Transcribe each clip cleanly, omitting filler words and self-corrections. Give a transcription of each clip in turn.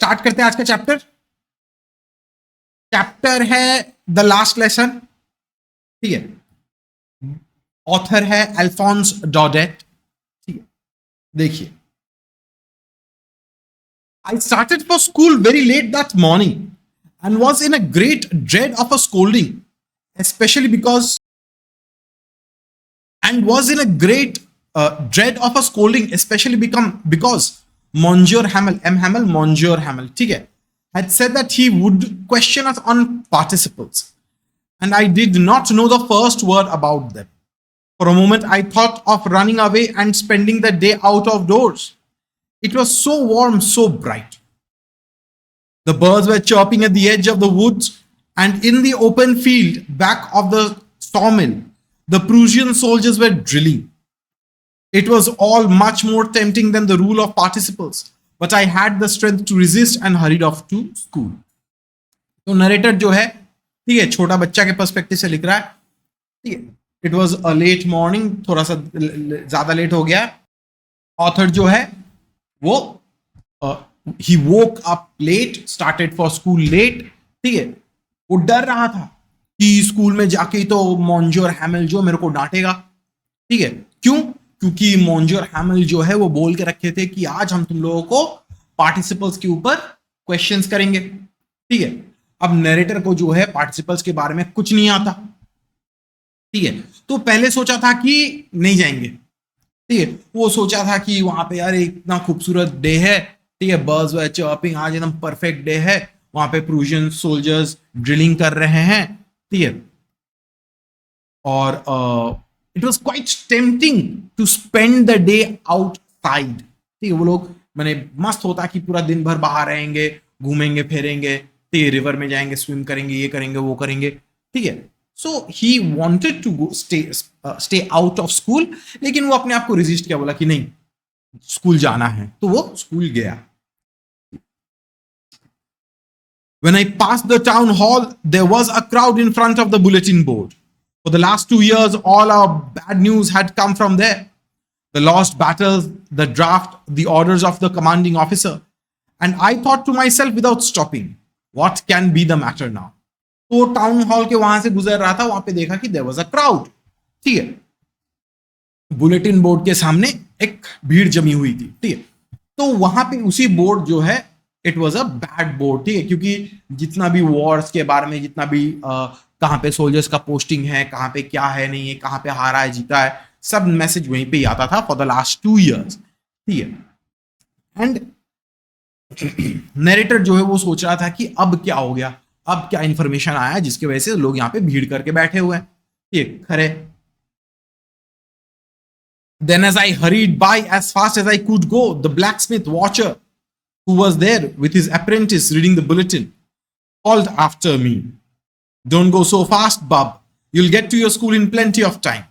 Start करते हैं आज का चैप्टर। चैप्टर है द लास्ट लेसन, ठीक है। ऑथर है अल्फोंस डॉडेट, ठीक है। देखिए, I started for school very late that morning and was in a great dread of a scolding, especially because and was in a great dread of a scolding, especially because Monsieur Hamel, M. Hamel, Monsieur Hamel, ठीक है, had said that he would question us on participles, and I did not know the first word about them. For a moment, I thought of running away and spending the day out of doors. It was so warm, so bright. The birds were chirping at the edge of the woods, and in the open field back of the sawmill, the Prussian soldiers were drilling. It was all much more tempting than the rule of participles, but I had the strength to resist and hurried off to school. तो narrator जो है, ठीक है, छोटा बच्चा के perspective से लिख रहा है, ठीक है। It was a late morning, थोड़ा सा ज्यादा लेट हो गया। ऑथर जो है वो ही woke up late, started for school late, ठीक है। वो डर रहा था कि स्कूल में जाके ही तो मॉन्जोर हैमल जो मेरे को डांटेगा, ठीक है। क्यों? क्योंकि मॉन्जोर हैमल जो है वो बोल के रखे थे कि आज हम तुम लोगों को पार्टिसिपल्स के ऊपर क्वेश्चंस करेंगे, ठीक है। अब नरेटर को जो है पार्टिसिपल्स के बारे में कुछ नहीं आता, ठीक है। तो पहले सोचा था कि नहीं जाएंगे, ठीक है। वो सोचा था कि वहां पे यार इतना खूबसूरत डे है, ठीक है, बर्ड्स वर चर्पिंग, आज एकदम परफेक्ट डे है, वहां पे प्रूशियन सोल्जर्स ड्रिलिंग कर रहे हैं, ठीक है। और it was quite tempting to spend the day outside, ठीक है। वो लोग मैंने मस्त होता कि पूरा दिन भर बाहर रहेंगे, घूमेंगे फिरेंगे, ठीक है, रिवर में जाएंगे, स्विम करेंगे, ये करेंगे वो करेंगे, ठीक है। So he wanted to go stay out of school, लेकिन वो अपने आप को रेजिस्ट किया, बोला कि नहीं स्कूल जाना है, तो वो स्कूल गया। When I passed the town hall, there was a crowd in front of the bulletin board. For the last 2 years, all our bad news had come from there. The lost battles, the draft, the orders of the commanding officer. And I thought to myself without stopping, what can be the matter now? तो town hall के वहां से गुजर रहा था, वहां पे देखा कि देयर वाज अ क्राउड, ठीक है। बुलेटिन बोर्ड के सामने एक भीड़ जमी हुई थी, ठीक है। तो वहां पे उसी बोर्ड जो है, it was a bad board, ठीक है, क्योंकि जितना भी वॉर्स के बारे में, जितना भी कहां पे सोल्जर्स का पोस्टिंग है, कहां पे क्या है नहीं है, कहां पे हारा है जीता है, सब मैसेज वहीं पे ही आता था फॉर द लास्ट 2 years, ठीक है। एंड नरेटर जो है वो सोच रहा था कि अब क्या हो गया, अब क्या इंफॉर्मेशन आया जिसकी वजह से लोग यहां पे भीड़ करके बैठे हुए हैं, ठीक, खरे। Then as I hurried by as fast as I could go, the blacksmith watcher who was there with his apprentice reading the bulletin called after me, "Don't go so fast, bub. You'll get to your school in plenty of time."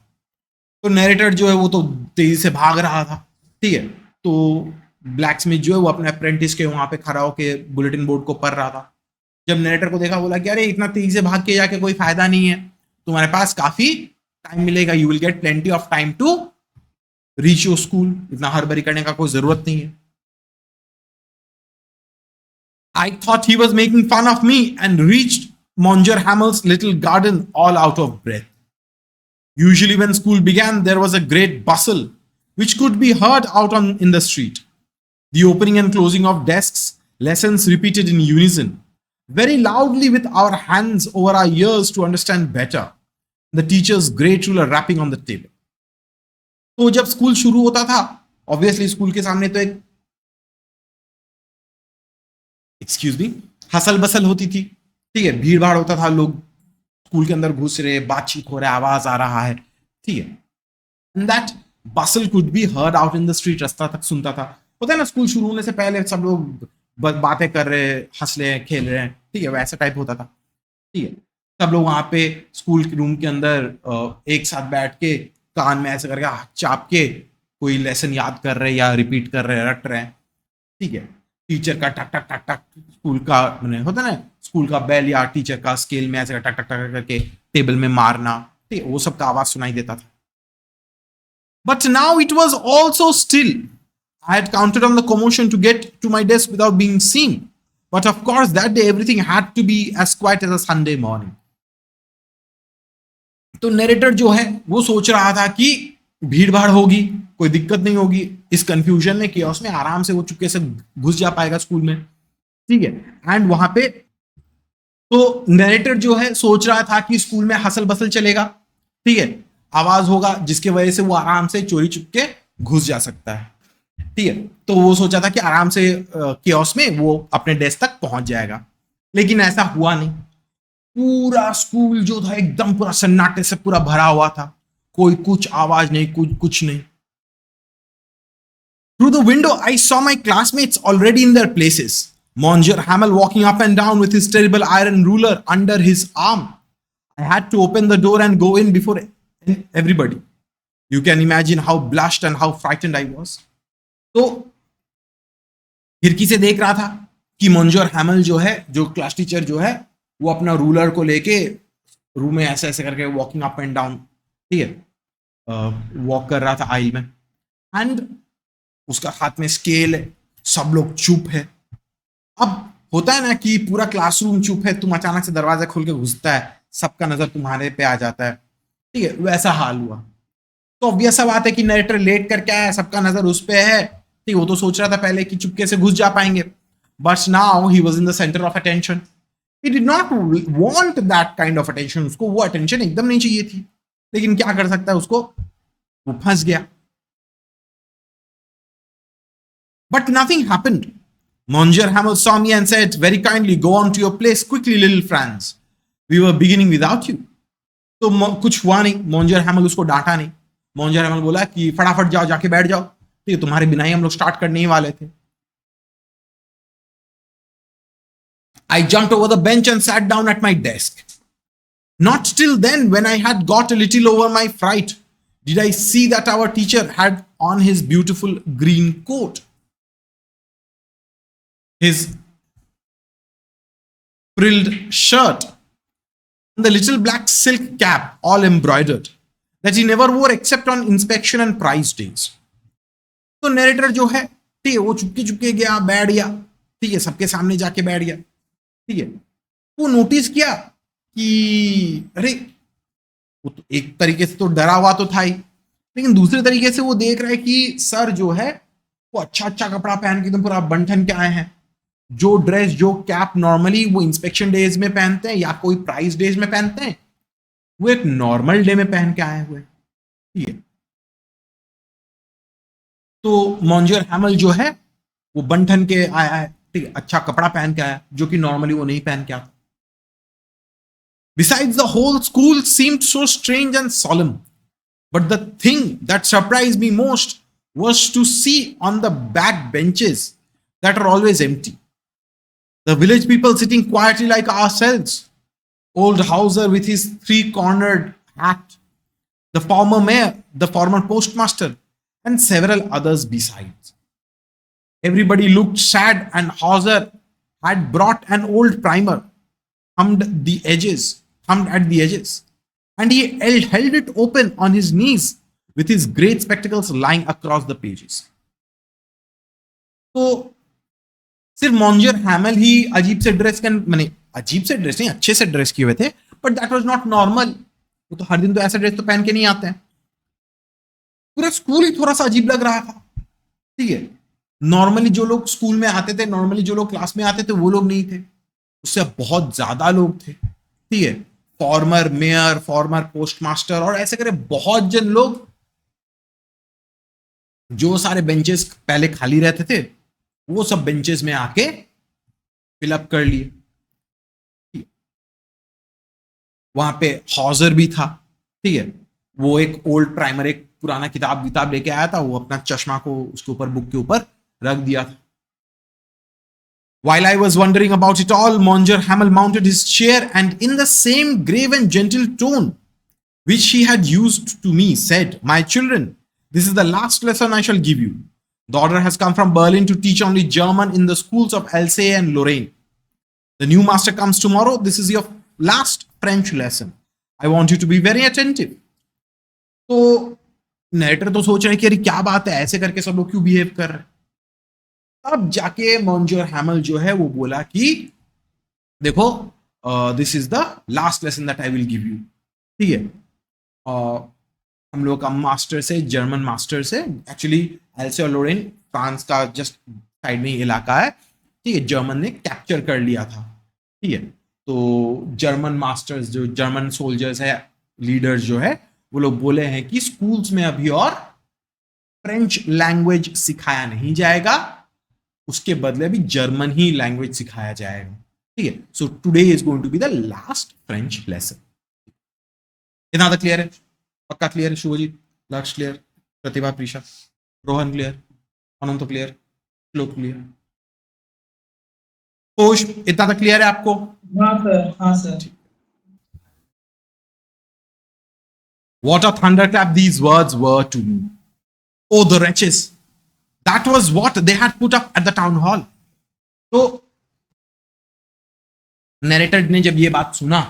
तो narrator जो है वो तो तेजी से भाग रहा था, ठीक है। तो ब्लैकस्मिथ जो है वो अपने अप्रेंटिस के वहां पे खड़ा होकर बुलेटिन बोर्ड को पढ़ रहा था। जब नरेटर को देखा, बोला कि अरे इतना तेजी से भाग के जाके कोई फायदा नहीं है, तुम्हारे पास काफी टाइम मिलेगा, you will get plenty of time to reach your school, इतना हड़बड़ी करने का कोई जरूरत नहीं है। I thought he was making fun of me and reached Monsieur Hamel's little garden all out of breath. Usually when school began, there was a great bustle, which could be heard out in the street. The opening and closing of desks, lessons repeated in unison, very loudly with our hands over our ears to understand better. The teacher's great ruler rapping on the table. तो जब school शुरू होता था, obviously school के सामने तो एक hustle bustle होती थी, ठीक है, भीड़ भाड़ होता था, लोग स्कूल के अंदर घुस रहे, बातचीत हो रहा है, आवाज आ रहा है, ठीक है। And that Bansal could be heard out in the street, रास्ता तक सुनता था। होता है ना, स्कूल शुरू होने से पहले सब लोग बातें कर रहे, हंस रहे हैं, खेल रहे हैं, ठीक है, वैसा टाइप होता था, ठीक है। सब लोग वहां पे स्कूल के रूम के अंदर एक साथ बैठ के कान में ऐसे करके चाप के कोई लेसन याद कर रहे या रिपीट कर रहे, रट रहे हैं, ठीक है। टीचर का टक टक टक टक, स्कूल का मैंने होता ना, स्कूल का बेल या टीचर का स्केल में ऐसे टक टक टक करके टेबल में मारना, ठीक है, वो सब का आवाज सुनाई देता था। But now it was also still. I had counted on the commotion to get to my desk without being seen. But of course, that day everything had to be as quiet as a Sunday morning. तो narrator जो है वो सोच रहा था कि भीड़ भाड़ होगी, कोई दिक्कत नहीं होगी, इस कंफ्यूजन में किया उसमें आराम से वो चुपके से घुस जा पाएगा स्कूल में, ठीक है। एंड वहां पे तो नरेटर जो है सोच रहा था कि स्कूल में हसल बसल चलेगा, ठीक है, आवाज होगा जिसकी वजह से वो आराम से चोरी चुपके घुस जा सकता है, ठीक है। तो वो सोचा था कि आराम से कियोस्क में वो अपने डेस्क तक पहुंच जाएगा, लेकिन ऐसा हुआ नहीं। पूरा स्कूल जो था एकदम पूरा सन्नाटे से पूरा भरा हुआ था, कोई कुछ आवाज नहीं, कुछ नहीं। Through the window, I saw my classmates already in their places. Monsieur Hamel walking up and down with his terrible iron ruler under his arm. I had to open the door and go in before everybody. You can imagine how blushed and how frightened I was. तो खिड़की से देख रहा था कि मॉन्जर Hamel जो है, जो क्लास टीचर जो है, वो अपना रूलर को लेके रूम में ऐसे ऐसे करके वॉकिंग अप एंड डाउन, ठीक है, वॉक कर रहा था आइल में। एंड उसका हाथ में स्केल है, सब लोग चुप है। अब होता है ना कि पूरा क्लासरूम चुप है, तुम अचानक से दरवाजा खोल के घुसता है, सबका नजर तुम्हारे पे आ जाता है, ठीक है, वैसा हाल हुआ। तो ऑब्वियस सा बात है कि नरेटर लेट करके आया, सबका नजर उस पे है, ठीक, वो तो सोच रहा था पहले कि चुपके से घुस जा पाएंगे, but now he was in the centre of attention. He did not want that kind of attention, उसको वो अटेंशन एकदम नहीं चाहिए थी, लेकिन क्या कर सकता है, उसको वो फंस गया। But nothing happened. Monsieur Hamel saw me and said, very kindly, go on to your place quickly, little Franz. We were beginning without you. तो कुछ हुआ नहीं, मॉन्जर हैमल उसको डांटा नहीं। मॉन्जर हैमल बोला कि फटाफट जाओ, जाके बैठ जाओ, ठीक है, तुम्हारे बिना ही हम लोग स्टार्ट करने ही वाले थे। I jumped over the bench and sat down at my desk. Not till then, when I had got a little over my fright, did I see that our teacher had on his beautiful green coat, his frilled shirt, and the little black silk cap all embroidered that he never wore except on inspection and prize days. तो narrator जो है, ठीक है, वो चुपके चुपके गया, बैठ गया, ठीक है, सबके सामने जाके बैठ गया, ठीक है। वो नोटिस किया कि अरे वो तो एक तरीके से तो डरा हुआ तो था ही, लेकिन दूसरे तरीके से वो देख रहा है कि सर जो है वो अच्छा अच्छा कपड़ा पहन के एकदम पूरा बंठन के आए हैं। जो ड्रेस, जो कैप नॉर्मली वो इंस्पेक्शन डेज में पहनते हैं या कोई प्राइस डेज में पहनते हैं, वो एक नॉर्मल डे में पहन के आए हुए, ठीक है। तो मॉन्जर हैमल जो है वो बंठन के आया है, ठीक है, अच्छा कपड़ा पहन के आया, जो कि नॉर्मली वो नहीं पहन के आता। Besides, the whole school seemed so strange and solemn. But the thing that surprised me most was to see on the back benches that are always empty, the village people sitting quietly like ourselves. Old Hauser with his three-cornered hat, the former mayor, the former postmaster, and several others besides. Everybody looked sad, and Hauser had brought an old primer, thumbed at the edges, and he held it open on his knees with his great spectacles lying across the pages. तो सिर्फ मॉन्जर हैमल ही अजीब से dress मैंने अजीब से dress नहीं, अच्छे से ड्रेस किए हुए थे, but that was not normal. वो तो हर दिन तो ऐसा ड्रेस तो पहन के नहीं आते हैं। पूरा स्कूल ही थोड़ा सा अजीब लग रहा था, ठीक है। नॉर्मली जो लोग स्कूल में आते थे, नॉर्मली जो लोग क्लास में आते थे, वो लोग नहीं थे, उससे बहुत ज्यादा लोग थे, ठीक है। फॉर्मर मेयर, फॉर्मर पोस्टमास्टर और ऐसे करे बहुत जन लोग, जो सारे बेंचेस पहले खाली रहते थे वो सब बेंचेस में आके फिलअप कर लिए। वहां पे हॉजर भी था, ठीक है, वो एक ओल्ड प्राइमर, एक पुराना किताब लेके आया था, वो अपना चश्मा को उसके ऊपर, बुक के ऊपर रख दिया था। While I was wondering about it all, Monsieur Hamel mounted his chair and in the same grave and gentle tone which he had used to me said, "My children, this is the last lesson I shall give you. The order has come from Berlin to teach only German in the schools of Alsace and Lorraine. The new master comes tomorrow. This is your last French lesson. I want you to be very attentive." तो narrator तो सोच रहे हैं कि अरे क्या बात है, ऐसे करके सब लोग क्यों बिहेव कर रहे हैं। अब जाके मॉन्जर हैमल जो है वो बोला कि देखो, this is the last lesson that I will give you, ठीक है। हम लोग का मास्टर से, जर्मन मास्टर से, एक्चुअली एल्से और लोरेन फ्रांस का जस्ट साइड में ही इलाका है, ठीक है, जर्मन ने कैप्चर कर लिया था, ठीक है। तो जर्मन मास्टर्स, जो जर्मन सोल्जर्स है, लीडर्स जो है, वो लोग बोले हैं कि स्कूल्स में अभी और फ्रेंच लैंग्वेज सिखाया नहीं जाएगा, उसके बदले भी जर्मन ही लैंग्वेज सिखाया जाएगा, ठीक है। So today is going to be the last French lesson. इतना तो क्लियर है? पक्का क्लियर है? Shubhajit, Lakshya clear, Pratibha, Prisha, Rohan clear, Anant clear, Shlok clear, Kosh, इतना तो क्लियर है आपको? हाँ सर, हाँ sir. What a thunderclap these words were to me. Oh, the wretches. That was what they had put up at the town hall. तो नरेटर ने जब ये बात सुना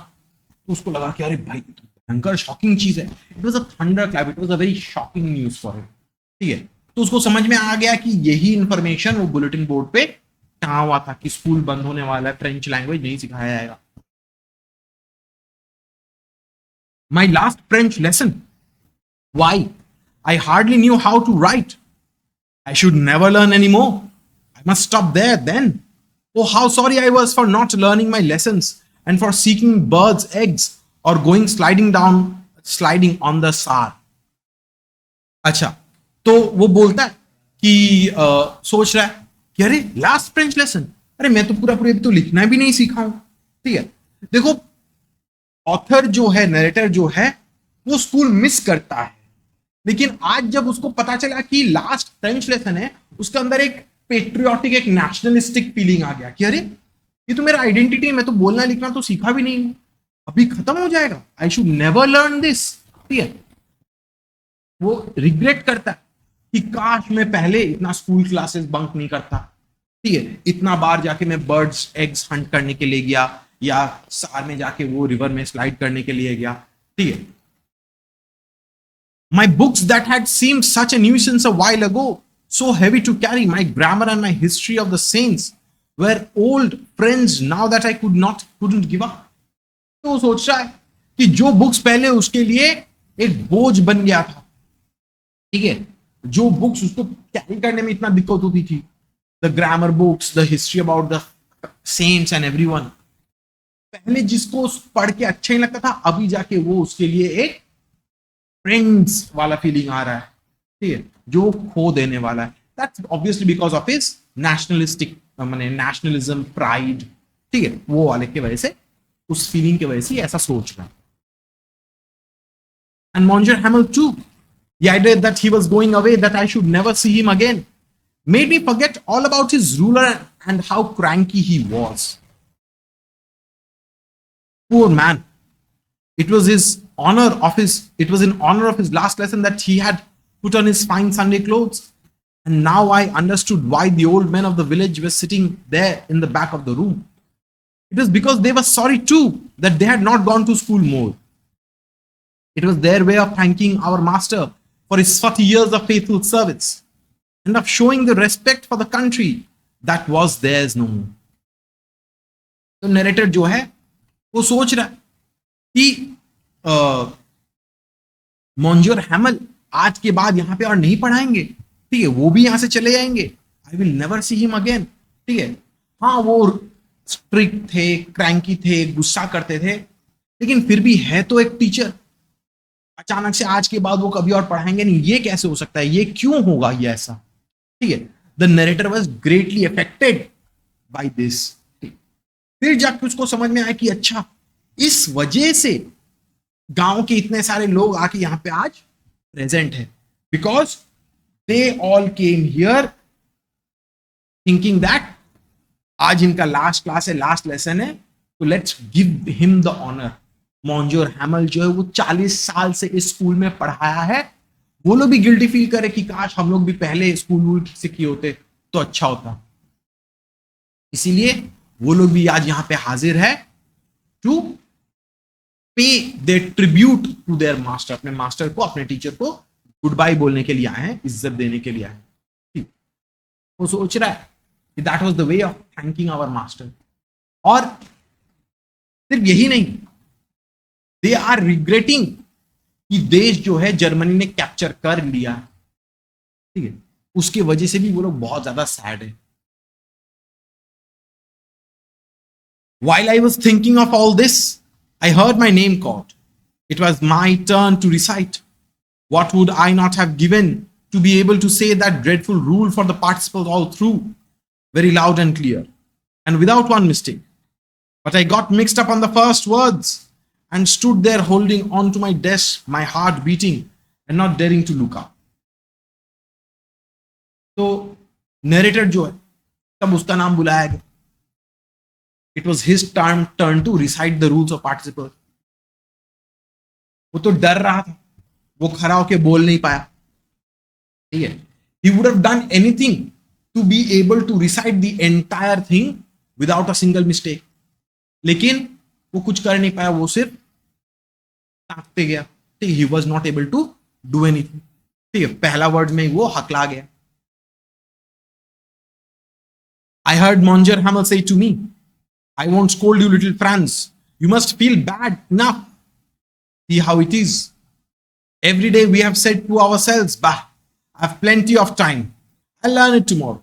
तो उसको लगा कि अरे भाई भयंकर शॉकिंग चीज है। It was a thunder clap, it was a very shocking news for him, ठीक है। तो उसको समझ में आ गया कि यही इंफॉर्मेशन वो बुलेटिन बोर्ड पे कहा हुआ था कि स्कूल बंद होने वाला है, फ्रेंच लैंग्वेज नहीं सिखाया जाएगा। My last French lesson. Why? I hardly knew how to write. I should never learn anymore. I must stop there then. Oh, how sorry I was for not learning my lessons and for seeking birds' eggs or going sliding on the Saar. अच्छा, तो वो बोलता है कि सोच रहा है कि अरे लास्ट फ्रेंच लेसन, अरे मैं तो पूरा पूरा तो लिखना भी नहीं सीखा हूं, ठीक है। देखो, ऑथर जो है, नरेटर जो है, वो स्कूल मिस करता है, लेकिन आज जब उसको पता चला कि लास्ट फ्रेंच लेसन है, उसके अंदर एक पेट्रियोटिक, एक नेशनलिस्टिक फीलिंग आ गया कि अरे ये तो मेरा आइडेंटिटी है, मैं तो बोलना लिखना तो सीखा भी नहीं हूं, अभी खत्म हो जाएगा, I should never learn this, ठीक है। वो रिग्रेट करता है कि काश मैं पहले इतना स्कूल क्लासेस बंक नहीं करता, ठीक है, इतना बार जाके मैं बर्ड्स एग्स हंट करने के लिए गया, या सार में जाके वो रिवर में स्लाइड करने के लिए गया, ठीक है। My books that had seemed such a nuisance a while ago, so heavy to carry, my grammar and my history of the saints, were old friends now that I couldn't give up. तो सोच रहा है कि जो books पहले उसके लिए एक बोझ बन गया था, ठीक है, जो बुक्स उसको कैरी करने में इतना दिक्कत होती थी, the grammar books, the history about the saints and everyone, पहले जिसको पढ़ के अच्छा ही लगता था, अभी जाके वो उसके लिए एक फ्रेंड्स वाला फीलिंग आ रहा है, ठीक है, जो खो देने वाला है। That's obviously because of his nationalistic, माने नेशनलिज्म, प्राइड, ठीक है, वो वाले की वजह से, उस फीलिंग की वजह से ऐसा सोच रहा है। And Monsieur Hamel too, the idea that he was going away, that I should never see him again, made me forget all about his ruler and how cranky he was. Poor man. It was in honor of his last lesson that he had put on his fine Sunday clothes. And now I understood why the old men of the village were sitting there in the back of the room. It was because they were sorry too that they had not gone to school more. It was their way of thanking our master for his 40 years of faithful service and of showing the respect for the country that was theirs no more. तो narrator जो है वो सोच रहा है कि मॉन्जर हैमल आज के बाद यहां पे और नहीं पढ़ाएंगे, ठीक है, वो भी यहां से चले जाएंगे, I will never see him again, ठीक है। हाँ, वो स्ट्रिक्ट थे, क्रैंकी थे, गुस्सा करते थे, लेकिन फिर भी है तो एक टीचर। अचानक से आज के बाद वो कभी और पढ़ाएंगे नहीं, ये कैसे हो सकता है, ये क्यों होगा, ये ऐसा, ठीक है। The narrator was greatly affected by this. फिर जाके उसको समझ में आया कि अच्छा, इस वजह से गांव के इतने सारे लोग आके यहां पे आज प्रेजेंट है, because they all came here thinking that आज इनका लास्ट क्लास है, लास्ट लेसन है, तो let's give him the honour. Monsieur Hamel जो है वो 40 साल से इस स्कूल में पढ़ाया है, वो लोग भी गिल्टी फील करे कि काश हम लोग भी पहले स्कूल से किए होते तो अच्छा होता। इसीलिए वो लोग भी आज यहां पे हाजिर है to pay their tribute to their master, अपने मास्टर को, अपने टीचर को गुड बाय बोलने के लिए आए हैं, इज्जत देने के लिए आए हैं। वो सोच रहा है that was the way of thanking our master. और सिर्फ यही नहीं, दे आर रिग्रेटिंग कि देश जो है जर्मनी ने कैप्चर कर लिया, ठीक है, उसके वजह से भी वो लोग बहुत ज्यादा सैड है. While I was thinking of all this, I heard my name called. It was my turn to recite. What would I not have given to be able to say that dreadful rule for the participles all through, very loud and clear, and without one mistake? But I got mixed up on the first words and stood there holding on to my desk, my heart beating and not daring to look up. तो narrator जो है, तब उसका नाम बुलाया गया. It was his turn to recite the rules of participles. वो तो डर रहा था, वो खड़ा होके बोल नहीं पाया, ठीक है. He would have done anything to be able to recite the entire thing without a single mistake. लेकिन वो कुछ कर नहीं पाया, वो सिर्फ ताकते गया, ठीक. He was not able to do anything, ठीक है. पहला वर्ड में वो हकला गया. I heard Monsieur Hamel say to me, I won't scold you, little Franz. You must feel bad enough. See how it is. Every day we have said to ourselves, bah, I have plenty of time. I'll learn it tomorrow.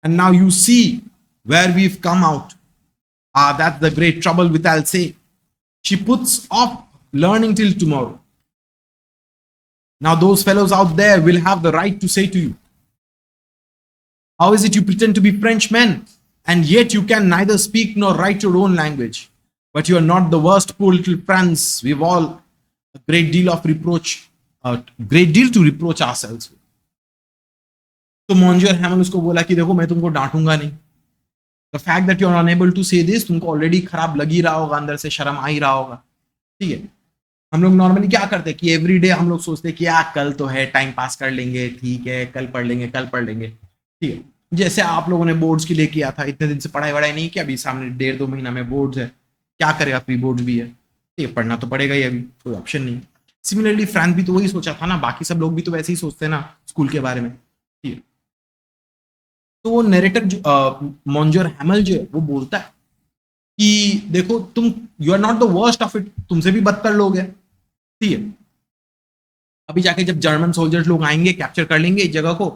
And now you see where we've come out. Ah, that's the great trouble with Alcée. She puts off learning till tomorrow. Now those fellows out there will have the right to say to you, how is it you pretend to be Frenchmen, and yet you can neither speak nor write your own language? But you are not the worst, poor little France. We've all a great deal to reproach ourselves with. तो Monsieur Hamel उसको बोला कि देखो मैं तुमको डांटूंगा नहीं. The fact that you are unable to say this, तुमको already खराब लग ही रहा होगा, अंदर से शर्म आ ही रहा होगा, ठीक है. हम लोग नॉर्मली क्या करते हैं कि एवरी डे हम लोग सोचते हैं कि यार कल तो है, टाइम पास कर लेंगे, ठीक है, कल पढ़ लेंगे, ठीक है. जैसे आप लोगों ने बोर्ड्स के लिए किया था, इतने दिन से पढ़ाई वढ़ाई नहीं किया, अभी सामने 1.5-2 महीना में बोर्ड्स है, क्या करेगा, प्री बोर्ड्स भी है, ठीक है, पढ़ना तो पड़ेगा ही, अभी कोई ऑप्शन नहीं. सिमिलरली फ्रांस भी तो वही सोचा था ना, बाकी सब लोग भी तो वैसे ही सोचते हैं ना स्कूल के बारे में, ठीक है. तो वो नरेटर मॉन्जर हैमल जो है वो बोलता है कि देखो तुम, you are not the worst of it, तुमसे भी बदतर लोग हैं, ठीक है. अभी जाके जब जर्मन सोल्जर्स लोग आएंगे, कैप्चर कर लेंगे इस जगह को,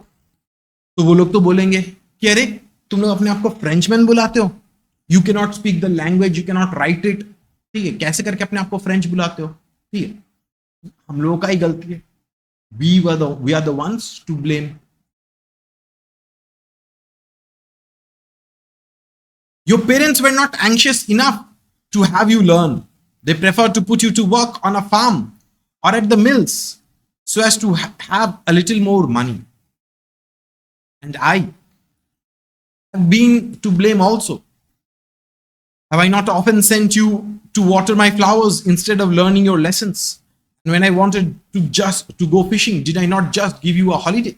तो वो लोग तो बोलेंगे कि अरे तुम लोग अपने आप को फ्रेंचमैन बुलाते हो, you can not speak the language, you can not right it, ठीक है, कैसे करके अपने आप को फ्रेंच बुलाते हो, ठीक है. हम लोगों का ही गलती है, we are the ones to blame. Your parents were not anxious enough to have you learn. They preferred to put you to work on a farm or at the mills so as to have a little more money. And I have been to blame also. Have I not often sent you to water my flowers instead of learning your lessons? And when I wanted to go fishing, did I not just give you a holiday?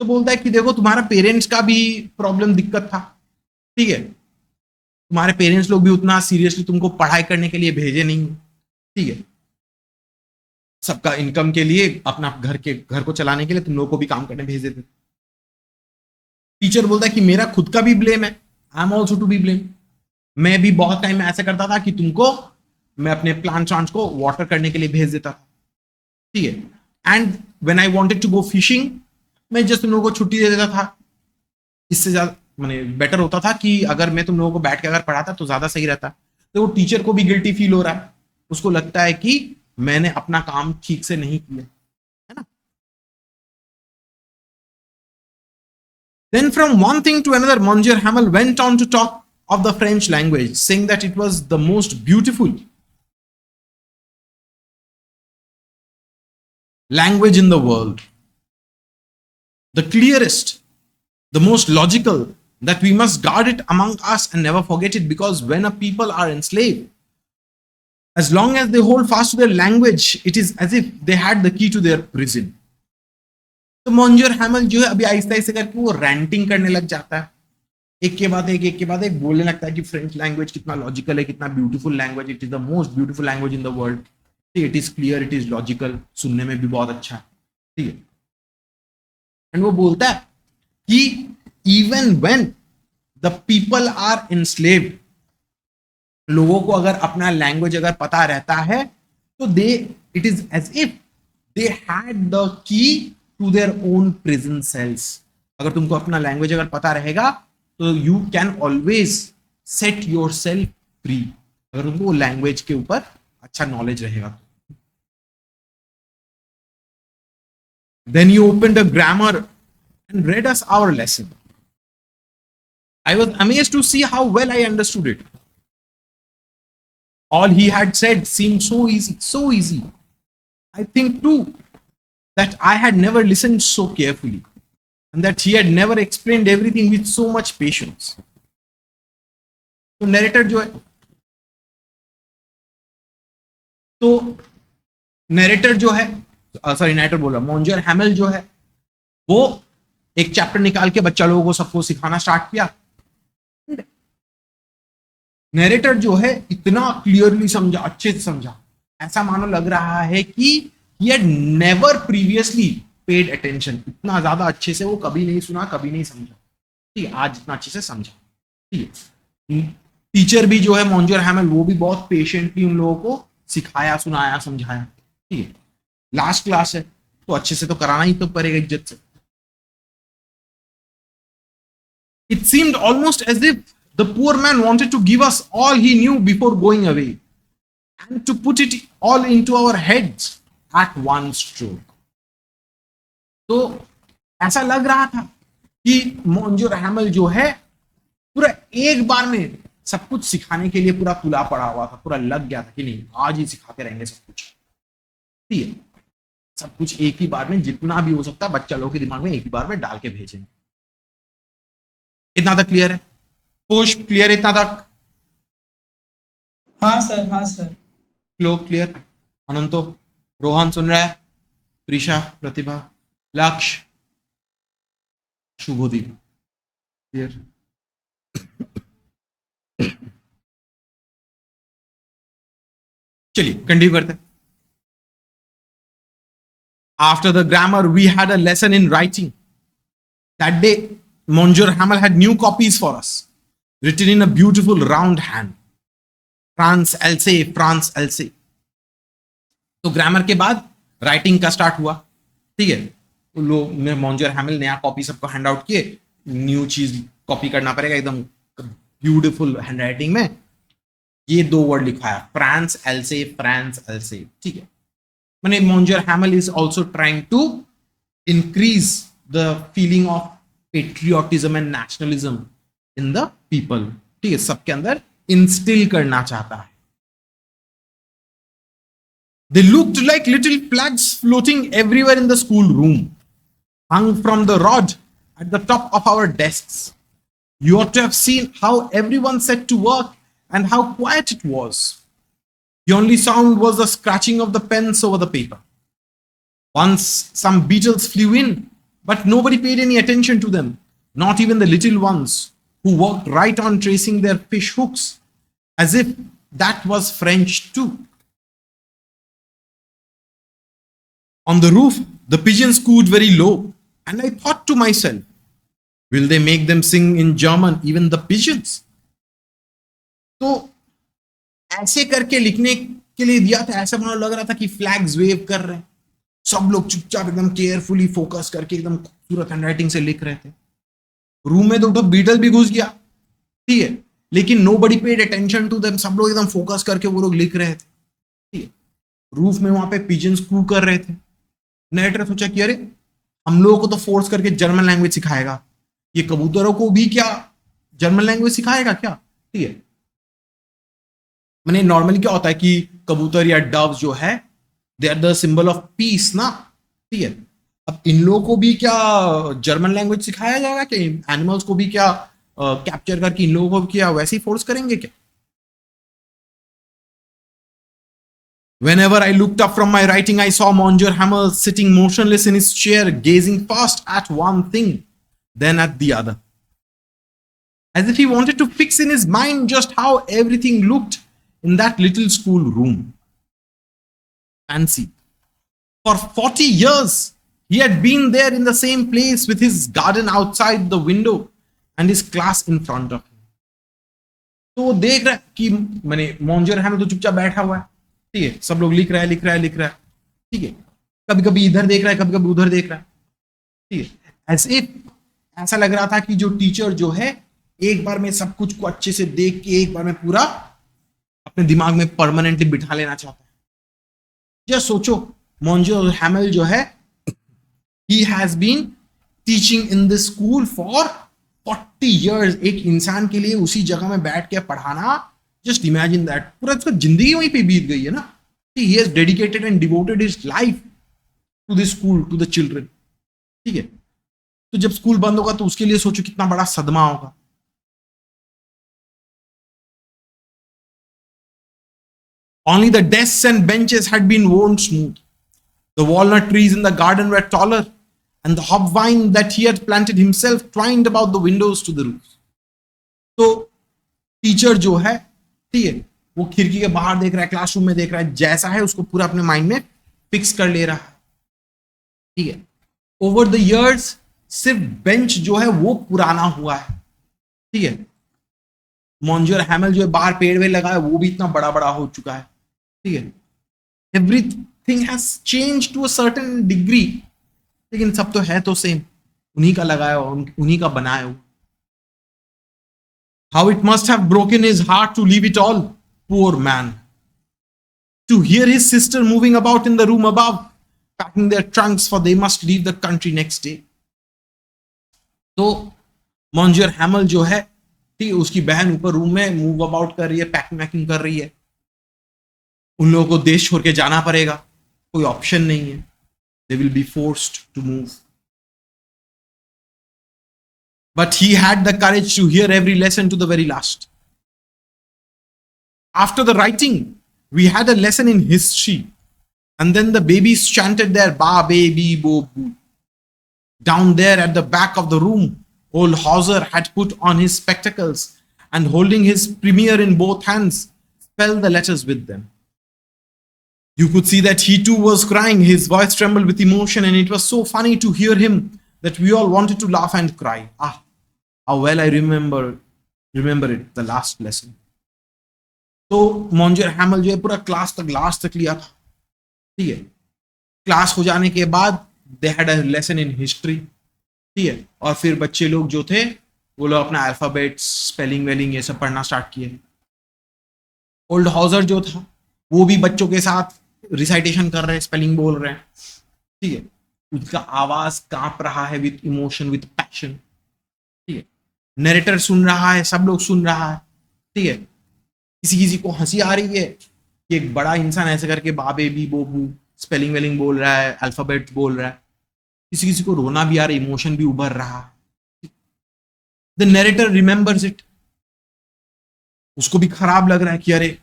तो बोलता है कि देखो तुम्हारा parents का भी problem, दिक्कत था, ठीक है. तुम्हारे पेरेंट्स लोग भी उतना सीरियसली तुमको पढ़ाई करने के लिए भेजे नहीं, ठीक है. सबका इनकम के लिए, अपना घर को चलाने के लिए तुम लोगों को भी काम करने भेज देते. टीचर बोलता है कि मेरा खुद का भी ब्लेम है, I am also to be blame. मैं भी बहुत टाइम में ऐसा करता था कि तुमको, मैं अपने प्लांट्स को वाटर करने के लिए भेज देता था, ठीक है. And when I wanted to go fishing, मैं जस्ट तुम लोगों को छुट्टी दे देता था. इससे ज्यादा मैंने बेटर होता था कि अगर मैं तुम लोगों को बैठ के अगर पढ़ाता तो ज्यादा सही रहता. तो वो टीचर को भी गिल्टी फील हो रहा है, उसको लगता है कि मैंने अपना काम ठीक से नहीं किया, है ना. Then from one thing to another, Monsieur Hamel went on to talk of the French language, saying that it was the most beautiful language in the world, the clearest, the most logical, that we must guard it among us and never forget it, because when a people are enslaved, as long as they hold fast to their language, it is as if they had the key to their prison. तो Monsieur Hamel जो है अभी आहिस्ता आहिस्ता करके वो ranting करने लग जाता है, एक के बाद एक बोलने लगता है कि फ्रेंच लैंग्वेज कितना लॉजिकल है, कितना beautiful language, it is the most beautiful language in the world, it is clear, it is logical, सुनने में भी बहुत अच्छा है, ठीक है. एंड वो बोलता है कि even when the people are enslaved, लोगों को अगर अपना लैंग्वेज अगर पता रहता है तो they it is as if they had the key to their own prison cells. अगर तुमको अपना लैंग्वेज अगर पता रहेगा तो you can always set yourself free, अगर तुमको लैंग्वेज के ऊपर अच्छा नॉलेज रहेगा. Then you opened a grammar and read us our lesson. I was amazed to see how well I understood it. All he had said seemed so easy, so easy. I think too that I had never listened so carefully and that he had never explained everything with so much patience. तो narrator जो है, तो narrator जो है, sorry nighter बोला, मॉन्जर Hamel जो है वो एक चैप्टर निकाल के बच्चा लोगों को सबको सिखाना स्टार्ट किया. नरेटर जो है इतना क्लियरली समझा, अच्छे से समझा, ऐसा मानो लग रहा है कि he had never previously paid attention. इतना ज्यादा अच्छे से वो कभी नहीं सुना, कभी नहीं समझा. ठीक है, आज इतना अच्छे से समझा. ठीक है, टीचर भी जो है मॉन्जर हैमल वो भी बहुत पेशेंटली उन लोगों को सिखाया, सुनाया, समझाया. ठीक है, लास्ट क्लास है तो अच्छे से तो कराना ही तो पड़ेगा इज्जत से. It seemed almost as if the poor man wanted to give us all he knew before going away and to put it all into our heads at one stroke. तो ऐसा लग रहा था कि मॉन्जर हैमल जो है पूरा एक बार में सब कुछ सिखाने के लिए पूरा तुला पड़ा हुआ था, पूरा लग गया था कि नहीं आज ही सिखाते रहेंगे सब कुछ. ठीक है, सब कुछ एक ही बार में जितना भी हो सकता है बच्चा लोगों के दिमाग में एक ही बार में डाल के भेजेंगे. इतना तक क्लियर है? पुष्प क्लियर इतना तक? हाँ सर, हाँ सर. श्लोक क्लियर? अनंतो, रोहन सुन रहा है? प्रीशा, प्रतिभा, लक्ष्य, शुभोदीप क्लियर? चलिए कंटिन्यू करते हैं. After the grammar, we had a lesson in writing. That day, Monsieur Hamel had new copies for us, written in a beautiful round hand. France Alsace, France Alsace. तो grammar के बाद writing का start हुआ. ठीक है, तो लोग मॉन्जर हैमल नया कॉपी सबको हैंड आउट किए. न्यू चीज कॉपी करना पड़ेगा एकदम ब्यूटीफुल हैंड राइटिंग में. ये दो वर्ड लिखा है, फ्रांस एल्से, फ्रांस एल्से. ठीक है, मैंने Monsieur Hamel is also trying to increase the feeling of patriotism and nationalism in the people. ठीक है, सबके अंदर इंस्टिल करना चाहता है. They looked like little flags floating everywhere in the schoolroom, hung from the rod at the top of our desks. You ought to have seen how everyone set to work and how quiet it was. The only sound was the scratching of the pens over the paper. Once some beetles flew in, but nobody paid any attention to them, not even the little ones who worked right on tracing their fish hooks, as if that was French too. On the roof, the pigeons cooed very low, and I thought to myself, will they make them sing in German, even the pigeons? तो ऐसे करके लिखने के लिए दिया था, ऐसा मुझे लग रहा था कि फ्लैग्स वेव कर रहे हैं, सब लोग चुपचाप एकदम केयरफुली फोकस करके एकदम खूबसूरत हैंडराइटिंग से लिख रहे थे. रूम में तो बीटल भी घुस गया. ठीक है, लेकिन nobody paid attention to them. सब लोग एकदम फोकस करके वो लोग लिख रहे थे. ठीक है, रूफ में वहां पे पिजन्स कू कर रहे थे. नरेटर सोचा कि अरे हम लोगों को तो फोर्स करके जर्मन लैंग्वेज सिखाएगा, ये कबूतरों को भी क्या जर्मन लैंग्वेज सिखाएगा क्या? ठीक है, मैंने नॉर्मली क्या होता है कि कबूतर या डव्स जो है they are the symbol of peace ना. ठीक है, अब इन लोगों को भी क्या जर्मन लैंग्वेज सिखाया जाएगा क्या? एनिमल्स को भी क्या कैप्चर करके इन लोगों को क्या वैसे ही फोर्स करेंगे क्या? Whenever I looked up from my writing, I saw Monsieur Hamel sitting motionless in his chair, gazing first at one thing, then at the other, as if he wanted to fix in his mind just how everything looked in that little school room. Fancy. For 40 years, he had been there in the same place with his garden outside the window and his class in front of him. तो वो देख रहा है कि मैंने Monsieur हैमल तो चुपचाप बैठा हुआ है, ठीक है, सब लोग लिख रहा है, ठीक है, कभी कभी इधर देख रहा है, कभी कभी उधर देख रहा है, ठीक है, ऐसे ऐसा लग रहा था कि जो टीचर जो है एक बार में सब कुछ को अच्छे से देख के एक बार में पूरा अपने दिमाग में परमानेंटली बिठा लेना चाहता है। जस्ट सोचो, मॉन्जर हैमल जो है, he has been teaching in this school for 40 years। एक इंसान के लिए उसी जगह में बैठ के पढ़ाना, जस्ट इमेजिन दैट, पूरा उसका जिंदगी वहीं पे बीत गई है ना। he has dedicated and devoted his life to this school, to the children, ठीक है। तो जब स्कूल बंद होगा तो उसके लिए सोचो कितना बड़ा सदमा होगा। Only the desks and benches had been worn smooth. The walnut trees in the garden were taller, and the hopvine that he had planted himself twined about the windows to the roofs. तो teacher जो है, ठीक है, वो खिड़की के बाहर देख रहा है, क्लासरूम में देख रहा है, जैसा है उसको पूरा अपने माइंड में फिक्स कर ले रहा है, ठीक है। ओवर द इयर्स सिर्फ बेंच जो है वो पुराना हुआ है, ठीक है। मॉन्जर हैमल जो है बाहर पेड़ में लगा है वो भी इतना बड़ा बड़ा हो चुका है, ठीक है। Everything has change to a certain degree, लेकिन सब तो है तो सेम, उन्हीं का लगाया हुआ, उन्हीं का बनाया हुआ। How it must have broken his heart to leave it all, poor man, to hear his sister moving about in the room above, packing their trunks for they must leave the country next day. तो Monsieur Hamel जो है, ठीक है, उसकी बहन ऊपर room में move about कर रही है, पैकिंग वैकिंग कर रही है। उन लोगों को देश छोड़ के जाना पड़ेगा, कोई ऑप्शन नहीं है, they will be forced to move. But he had the courage to hear every lesson to the very last. After the writing, we had a lesson in history, and then the babies chanted their ba baby bo boo. Down there at the back of the room, old Hauser had put on his spectacles and, holding his premiere in both hands, spelled the letters with them. You could see that he too was crying. His voice trembled with emotion, and it was so funny to hear him that we all wanted to laugh and cry. Ah, how well I remember it, the last lesson. तो Monsieur Hamel जो है पूरा class तक last तक लिया था, ठीक है। क्लास हो जाने के बाद they had a lesson in history, ठीक है, और फिर बच्चे लोग जो थे वो लोग अपना अल्फाबेट, स्पेलिंग वेलिंग ये सब पढ़ना स्टार्ट किए। ओल्ड हाउजर जो था वो भी बच्चों के साथ रिसाइटेशन कर रहे हैं, स्पेलिंग बोल रहे हैं, ठीक है। उसका आवाज कांप रहा है विथ इमोशन, विथ पैशन, ठीक है। नरेटर सुन रहा है, सब लोग सुन रहा है, ठीक है। किसी किसी को हंसी आ रही है कि एक बड़ा इंसान ऐसे करके बाबे बी बोबू स्पेलिंग वेलिंग बोल रहा है, अल्फाबेट बोल रहा है। किसी किसी को रोना भी आ रहा है, इमोशन भी उभर रहा है। द नरेटर रिमेंबर्स इट, उसको भी खराब लग रहा है कि अरे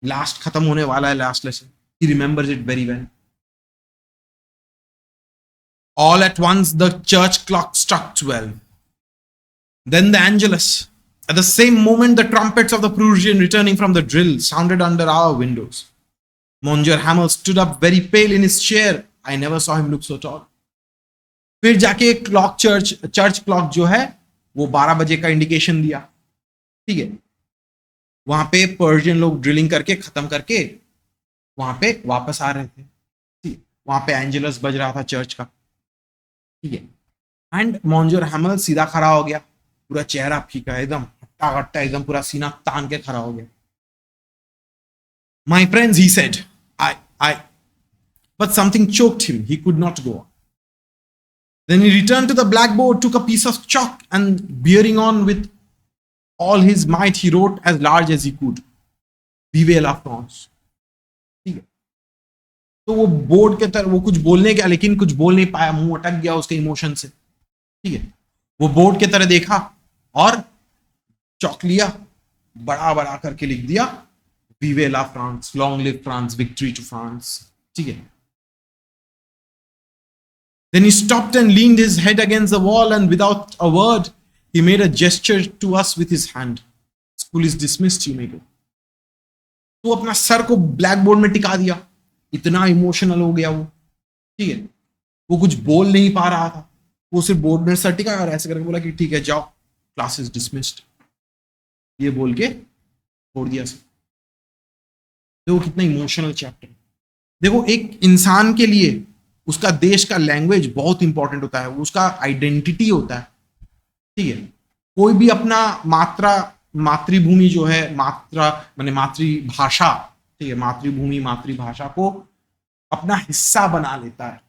लास्ट खत्म होने वाला है, last lesson. He remembers it very well. All at once the church clock struck 12. Then the Angelus. At the same moment, the trumpets of the Prussian returning from the drill sounded under our windows. Monsieur Hamel stood up very pale in his chair. I never saw him look so tall. फिर जाके clock church clock जो है वो 12 बजे का indication दिया, ठीक है। वहां पे पर्शियन लोग ड्रिलिंग करके खत्म करके वहां पे वापस आ रहे थे, ठीक है। वहां पे एंजेलस बज रहा था चर्च का, ठीक है। एंड मॉन्जर हैमल सीधा खड़ा हो गया, पूरा चेहरा फीका, एकदम हट्टा कट्टा, एकदम पूरा सीना तान के खड़ा हो गया। My friends, he said, but something choked him. He could not go on. Then he returned to the blackboard, took a piece of chalk, and bearing on with all his might, he wrote as large as he could, "Vive la France." ठीक है। तो वो board के तरफ वो कुछ बोलने गया, लेकिन कुछ बोल नहीं पाया, मुंह अटक गया उसके इमोशन से, ठीक है। वो बोर्ड के तरह देखा और चौक लिया, बड़ा बड़ा करके लिख दिया, "Vive la France, long live France, victory to France." ठीक है। Then he stopped and leaned his head against the wall, and without a word, he made a gesture to us with his hand. "School is dismissed, you may go." तो अपना sir को black board में टिका दिया, इतना emotional हो गया वो, ठीक है। वो कुछ बोल नहीं पा रहा था, वो सिर्फ बोर्ड में सर टिका और ऐसे करके बोला कि ठीक है जाओ, क्लास इज डिसमिस्ड, ये बोल के छोड़ दिया सर। देखो कितना इमोशनल चैप्टर। देखो एक इंसान के लिए उसका देश का लैंग्वेज बहुत इंपॉर्टेंट होता है, उसका आइडेंटिटी होता है, ठीक है। कोई भी अपना मातृभूमि जो है, माने मातृभाषा, ठीक है, मातृभूमि मातृभाषा को अपना हिस्सा बना लेता है,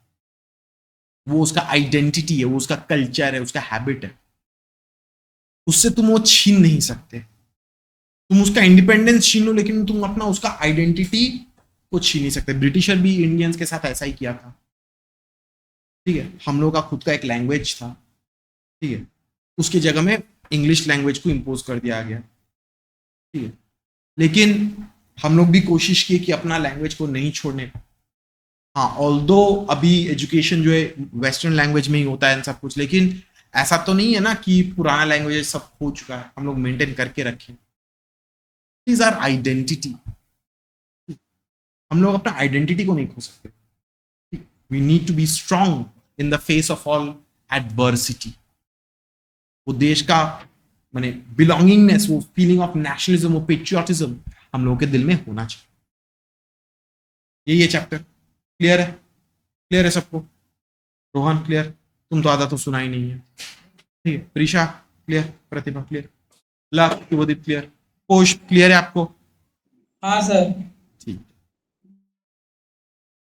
वो उसका आइडेंटिटी है, वो उसका कल्चर है, उसका हैबिट है, उससे तुम वो छीन नहीं सकते। तुम उसका इंडिपेंडेंस छीन लो लेकिन तुम अपना उसका आइडेंटिटी को छीन नहीं सकते। ब्रिटिशर भी इंडियंस के साथ ऐसा ही किया था, ठीक है। हम लोग का खुद का एक लैंग्वेज था, ठीक है, उसकी जगह में इंग्लिश लैंग्वेज को इम्पोज कर दिया गया, ठीक है। लेकिन हम लोग भी कोशिश की कि अपना लैंग्वेज को नहीं छोड़ने का। हाँ, ऑल्दो अभी एजुकेशन जो है वेस्टर्न लैंग्वेज में ही होता है सब कुछ, लेकिन ऐसा तो नहीं है ना कि पुराना लैंग्वेज सब खो चुका है, हम लोग मेंटेन करके रखें। Is our identity. हम लोग अपना आइडेंटिटी को नहीं खो सकते। We need to be strong in the face of all adversity. वो देश का माने बिलोंगिंगनेस, वो फीलिंग ऑफ नेशनलिज्म, वो पेट्रियोटिज्म हम लोगों के दिल में होना चाहिए। यही है चैप्टर। क्लियर है? क्लियर है सबको? रोहन क्लियर? तुम तो आधा तो सुना ही नहीं है, ठीक है। प्रीशा क्लियर? प्रतिभा क्लियर? Love, Shubhdeep clear? कोश क्लियर है आपको? हाँ सर।